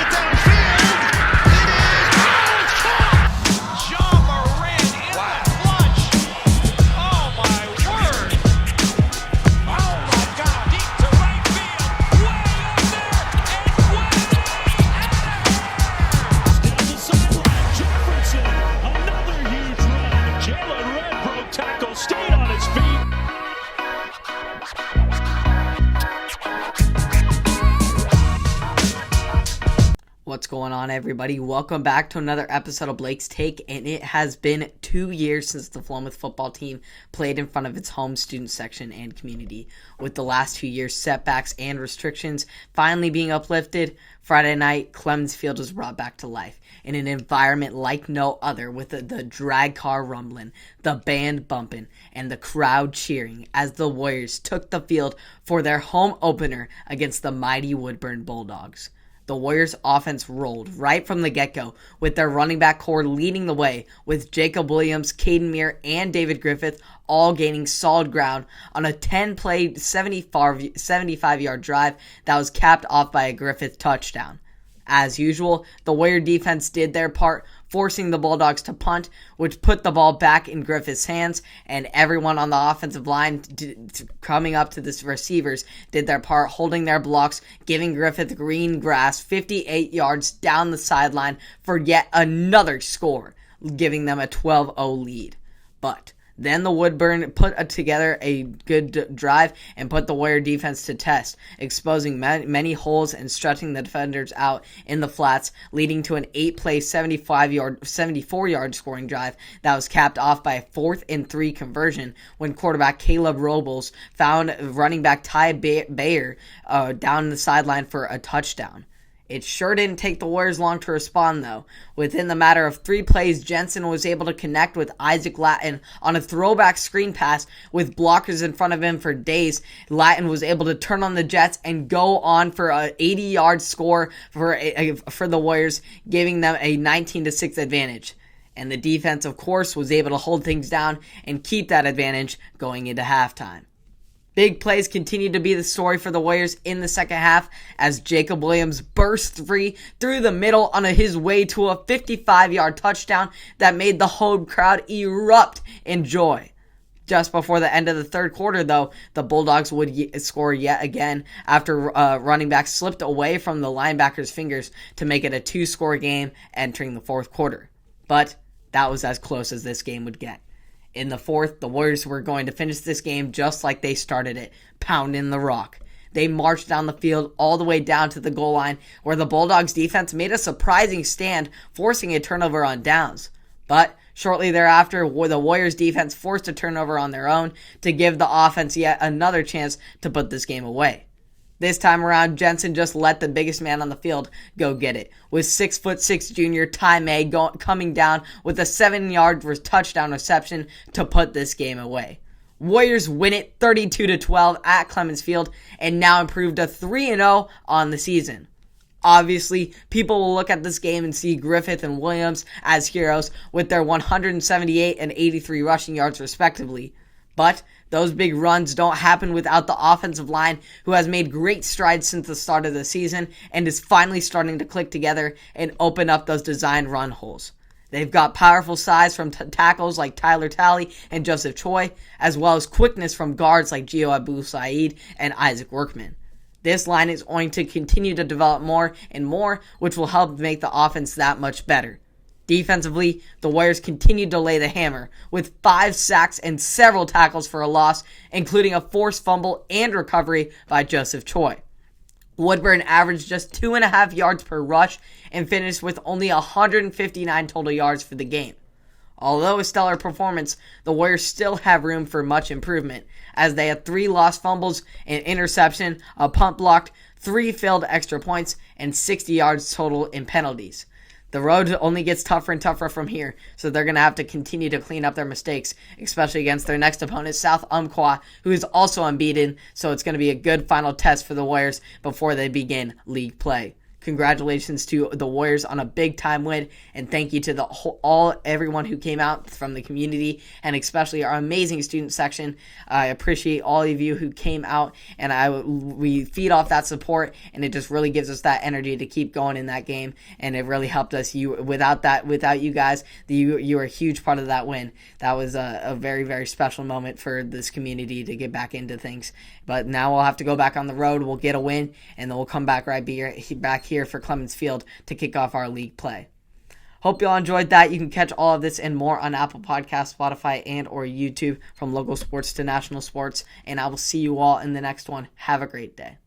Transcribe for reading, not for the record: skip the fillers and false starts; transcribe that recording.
it downfield. It is. Oh, it's caught. John Moran in the clutch. Oh, my word. Oh, my God. Deep to right field. Way up there. And way down the sideline. Jefferson. Another huge run. Jalen Red broke tackle. Stayed on his feet. What's going on, everybody? Welcome back to another episode of Blake's Take, and it has been 2 years since the Willamette football team played in front of its home student section and community. With the last 2 years' setbacks and restrictions finally being uplifted, Friday night, Clemens Field was brought back to life in an environment like no other, with the drag car rumbling, the band bumping, and the crowd cheering as the Warriors took the field for their home opener against the mighty Woodburn Bulldogs. The Warriors' offense rolled right from the get-go, with their running back core leading the way, with Jacob Williams, Caden Muir, and David Griffith all gaining solid ground on a 10-play, 75-yard drive that was capped off by a Griffith touchdown. As usual, the Warrior defense did their part, forcing the Bulldogs to punt, which put the ball back in Griffith's hands, and everyone on the offensive line coming up to the receivers did their part, holding their blocks, giving Griffith green grass 58 yards down the sideline for yet another score, giving them a 12-0 lead. But then the Woodburn put together a good drive and put the Warrior defense to test, exposing many holes and stretching the defenders out in the flats, leading to an 8-play, 74-yard scoring drive that was capped off by a 4th and 3 conversion when quarterback Caleb Robles found running back Ty Bayer down the sideline for a touchdown. It sure didn't take the Warriors long to respond, though. Within the matter of 3 plays, Jensen was able to connect with Isaac Lattin on a throwback screen pass with blockers in front of him for days. Lattin was able to turn on the Jets and go on for an 80-yard score for the Warriors, giving them a 19-6 advantage. And the defense, of course, was able to hold things down and keep that advantage going into halftime. Big plays continued to be the story for the Warriors in the second half as Jacob Williams burst free through the middle on his way to a 55-yard touchdown that made the home crowd erupt in joy. Just before the end of the third quarter, though, the Bulldogs would score yet again after running back slipped away from the linebacker's fingers to make it a 2-score game entering the fourth quarter. But that was as close as this game would get. In the fourth, the Warriors were going to finish this game just like they started it, pounding the rock. They marched down the field all the way down to the goal line, where the Bulldogs defense made a surprising stand, forcing a turnover on downs. But shortly thereafter, the Warriors defense forced a turnover on their own to give the offense yet another chance to put this game away. This time around, Jensen just let the biggest man on the field go get it, with 6'6" junior Ty May coming down with a 7-yard touchdown reception to put this game away. Warriors win it 32-12 at Clemens Field and now improved to 3-0 on the season. Obviously, people will look at this game and see Griffith and Williams as heroes with their 178 and 83 rushing yards respectively. But those big runs don't happen without the offensive line, who has made great strides since the start of the season and is finally starting to click together and open up those designed run holes. They've got powerful size from tackles like Tyler Talley and Joseph Choi, as well as quickness from guards like Gio Abu-Said and Isaac Workman. This line is going to continue to develop more and more, which will help make the offense that much better. Defensively, the Warriors continued to lay the hammer, with 5 sacks and several tackles for a loss, including a forced fumble and recovery by Joseph Choi. Woodburn averaged just 2.5 yards per rush and finished with only 159 total yards for the game. Although a stellar performance, the Warriors still have room for much improvement, as they had 3 lost fumbles, an interception, a punt blocked, 3 failed extra points, and 60 yards total in penalties. The road only gets tougher and tougher from here, so they're going to have to continue to clean up their mistakes, especially against their next opponent, South Umpqua, who is also unbeaten, so it's going to be a good final test for the Warriors before they begin league play. Congratulations to the Warriors on a big-time win, and thank you to everyone who came out from the community, and especially our amazing student section. I appreciate all of you who came out, and we feed off that support, and it just really gives us that energy to keep going in that game, and it really helped us. Without you guys, you were a huge part of that win. That was a very, very special moment for this community to get back into things. But now we'll have to go back on the road. We'll get a win, and then we'll come back back here for Clemens Field to kick off our league play. Hope y'all enjoyed that. You can catch all of this and more on Apple Podcasts, Spotify, and or YouTube, from local sports to national sports. And I will see you all in the next one. Have a great day.